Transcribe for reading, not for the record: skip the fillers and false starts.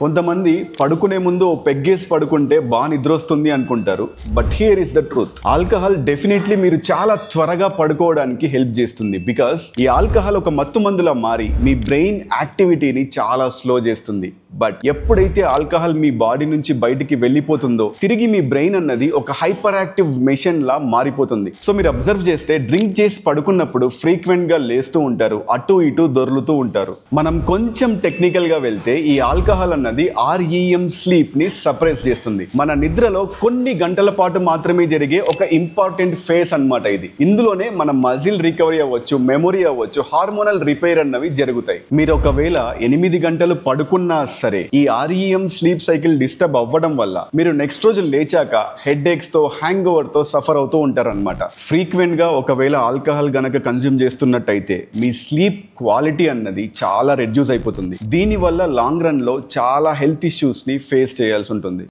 కొంతమంది పడుకునే ముందు ఓ పెగ్గేసి పడుకుంటే బాగా నిద్రొస్తుంది అనుకుంటారు. But here is the truth. Alcohol definitely మీరు చాలా త్వరగా పడుకోవడానికి హెల్ప్ చేస్తుంది. బికాస్ ఈ ఆల్కహాల్ ఒక మత్తు మందులా మారి మీ బ్రెయిన్ యాక్టివిటీని చాలా స్లో చేస్తుంది. బట్ ఎప్పుడైతే ఆల్కహాల్ మీ బాడీ నుంచి బయటికి వెళ్ళిపోతుందో తిరిగి మీ బ్రెయిన్ అన్నది ఒక హైపర్ యాక్టివ్ మెషిన్ లా మారిపోతుంది. సో మీరు అబ్జర్వ్ చేస్తే డ్రింక్ చేసి పడుకున్నప్పుడు ఫ్రీక్వెంట్ గా లేస్తూ ఉంటారు, అటు ఇటు దొర్లుతూ ఉంటారు. మనం కొంచెం టెక్నికల్ గా వెళ్తే ఈ ఆల్కహాల్ అన్నది REM స్లీప్ ని సప్రెస్ చేస్తుంది. మన నిద్రలో కొన్ని గంటల పాటు మాత్రమే జరిగే ఒక ఇంపార్టెంట్ ఫేస్ అన్నమాట ఇది. ఇందులోనే మన మజిల్ రికవరీ అవ్వచ్చు, మెమొరీ అవ్వచ్చు, హార్మోనల్ రిపేర్ అన్నవి జరుగుతాయి. మీరు ఒకవేళ 8 గంటలు పడుకున్నా సరే ఈ REM స్లీప్ సైకిల్ డిస్టర్బ్ అవ్వడం వల్ల మీరు నెక్స్ట్ రోజు లేచాక హెడ్ ఏక్స్ తో, హ్యాంగ్ ఓవర్ తో సఫర్ అవుతూ ఉంటారన్నమాట. ఫ్రీక్వెంట్ గా ఒకవేళ ఆల్కహాల్ గనక కన్జ్యూమ్ చేస్తున్నట్టయితే మీ స్లీప్ క్వాలిటీ అన్నది చాలా రెడ్యూస్ అయిపోతుంది. దీని వల్ల లాంగ్ రన్ లో చాలా హెల్త్ ఇష్యూస్ ని ఫేస్ చేయాల్సి ఉంటుంది.